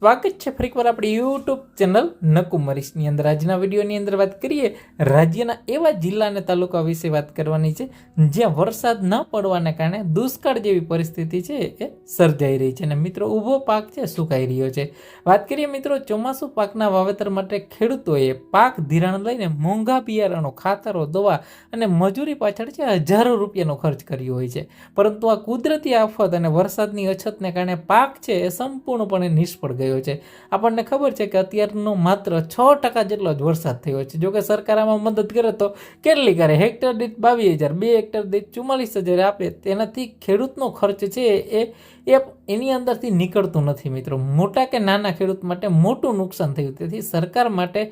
સ્વાગત છે ફરી એકવાર આપણી યુટ્યુબ ચેનલ નકુમરીશની અંદર। આજના વિડીયોની અંદર વાત કરીએ રાજ્યના એવા જિલ્લા અને તાલુકા વિશે વાત કરવાની છે જ્યાં વરસાદ ન પડવાને કારણે દુષ્કાળ જેવી પરિસ્થિતિ છે એ સર્જાઈ રહી છે અને મિત્રો ઊભો પાક છે સુકાઈ રહ્યો છે। વાત કરીએ મિત્રો ચોમાસુ પાકના વાવેતર માટે ખેડૂતોએ પાક ધિરાણ લઈને મોંઘા બિયારણો, ખાતરો, દવા અને મજૂરી પાછળ છે હજારો રૂપિયાનો ખર્ચ કર્યો હોય છે, પરંતુ આ કુદરતી આફત અને વરસાદની અછતને કારણે પાક છે એ સંપૂર્ણપણે નિષ્ફળ ગયો છે। આપણને ખબર છે કે અત્યારનો માત્ર 6% જેટલો જ વરસાદ થયો છે। જો કે સરકાર આમાં મદદ કરે તો કેટલી કરે, હેક્ટર દીઠ 22,000, 2 હેક્ટર દીઠ 44,000 આપે, તેનાથી ખેડૂતનો ખર્ચ છે એની અંદરથી નીકળતું નથી મિત્રો। મોટા કે નાના ખેડૂત માટે મોટું નુકસાન થયું, તેથી સરકાર માટે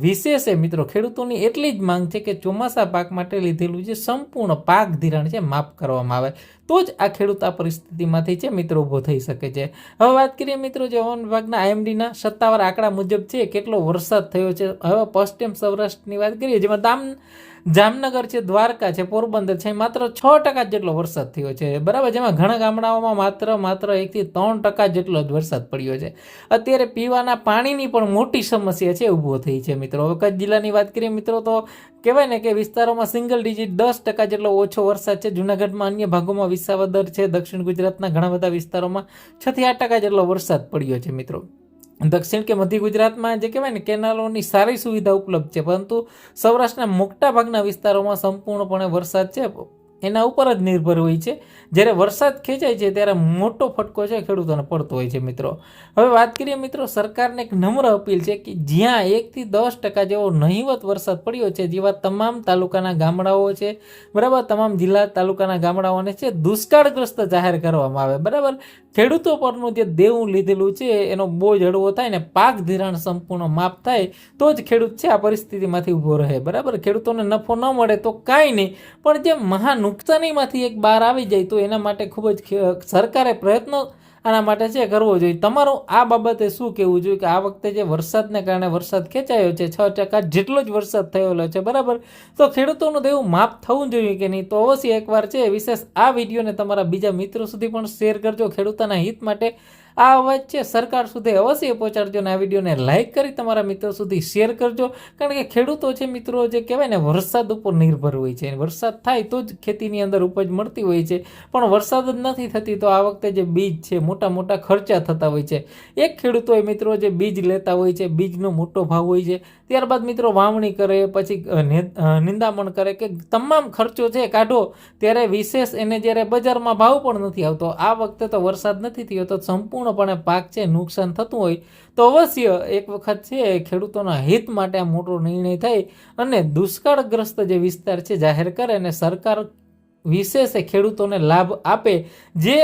વિશેષ મિત્રો ખેડૂતોની એટલી જ માંગ છે કે ચોમાસા પાક માટે લીધેલું જે સંપૂર્ણ પાક ધિરાણ છે માફ કરવામાં આવે, તો જ આ ખેડૂત આ પરિસ્થિતિમાંથી છે મિત્રો ઊભો થઈ શકે છે। હવે વાત કરીએ મિત્રો જે હવામાન વિભાગના IMDના સત્તાવાર આંકડા મુજબ છે કેટલો વરસાદ થયો છે। હવે પશ્ચિમ સૌરાષ્ટ્રની વાત કરીએ જેમાં જામનગર છે, દ્વારકા છે, પોરબંદર છે, માત્ર 6% જેટલો વરસાદ થયો છે, બરાબર। જેમાં ઘણા ગામડાઓમાં માત્ર 1 થી 3% જેટલો જ વરસાદ પડ્યો છે। અત્યારે પીવાના પાણીની પણ મોટી સમસ્યા છે ઊભો થઈ છે મિત્રો। હવે કચ્છ જિલ્લાની વાત કરીએ મિત્રો તો કહેવાય ને કે વિસ્તારોમાં સિંગલ ડિજિટ 10% જેટલો ઓછો વરસાદ છે। જૂનાગઢમાં, અન્ય ભાગોમાં, વિસાવદર છે, દક્ષિણ ગુજરાતના ઘણા બધા વિસ્તારોમાં 6 થી 8% જેટલો વરસાદ પડ્યો છે મિત્રો। દક્ષિણ કે મધ્ય ગુજરાતમાં જે કહેવાય ને કેનાલોની સારી સુવિધા ઉપલબ્ધ છે, પરંતુ સૌરાષ્ટ્રના મોટા ભાગના વિસ્તારોમાં સંપૂર્ણપણે વરસાદ છે એના ઉપર જ નિર્ભર હોય છે। જ્યારે વરસાદ ખેંચાય છે ત્યારે મોટો ફટકો છે ખેડૂતોને પડતો હોય છે મિત્રો। હવે વાત કરીએ મિત્રો સરકારને એક નમ્ર અપીલ છે કે જ્યાં 1 થી 10% જેવો નહિવત વરસાદ પડ્યો છે, જેવા તમામ તાલુકાના ગામડાઓ છે, બરાબર, તમામ જિલ્લા તાલુકાના ગામડાઓને છે દુષ્કાળગ્રસ્ત જાહેર કરવામાં આવે, બરાબર। ખેડૂતો પરનું જે દેવું લીધેલું છે એનો બોજ હળવો થાય ને પાક ધિરાણ સંપૂર્ણ માફ થાય તો જ ખેડૂત છે આ પરિસ્થિતિમાંથી ઊભો રહે, બરાબર। ખેડૂતોને નફો ન મળે તો કાંઈ નહીં, પણ જે નુકસાનીમાંથી એક બહાર આવી જાય તો એના માટે ખૂબ જ સરકારે પ્રયત્નો આના માટે છે કરવો જોઈએ। તમારું આ બાબતે શું કહેવું જોઈએ કે આ વખતે જે વરસાદને કારણે વરસાદ ખેંચાયો છે 6% જેટલો જ વરસાદ થયેલો છે, બરાબર, તો ખેડૂતોનું દેવું માફ થવું જોઈએ કે નહીં? તો અવશ્ય એકવાર છે વિશેષ આ વિડીયોને તમારા બીજા મિત્રો સુધી પણ શેર કરજો। ખેડૂતોના હિત માટે આ અવાજ છે સરકાર સુધી અવશ્ય પહોંચાડજો અને આ વિડીયોને લાઇક કરી તમારા મિત્રો સુધી શેર કરજો, કારણ કે ખેડૂતો છે મિત્રો જે કહેવાય ને વરસાદ ઉપર નિર્ભર હોય છે। વરસાદ થાય તો જ ખેતીની અંદર ઉપજ મળતી હોય છે, પણ વરસાદ જ નથી થતી તો આ વખતે જે બીજ છે મોટા ખર્ચા થતા હોય છે। એક ખેડૂતોએ મિત્રો જે બીજ લેતા હોય છે, બીજનો મોટો ભાવ હોય છે, ત્યારબાદ મિત્રો વાવણી કરે, પછી નિંદામણ કરે કે તમામ ખર્ચો છે કાઢો, ત્યારે વિશેષ એને જ્યારે બજારમાં ભાવ પણ નથી આવતો। આ વખતે તો વરસાદ નથી થયો તો સંપૂર્ણપણે પાક છે નુકસાન થતું હોય તો અવશ્ય એક વખત છે ખેડૂતોના હિત માટે આ મોટો નિર્ણય થાય અને દુષ્કાળગ્રસ્ત જે વિસ્તાર છે જાહેર કરે અને સરકાર વિશેષ ખેડૂતોને લાભ આપે, જે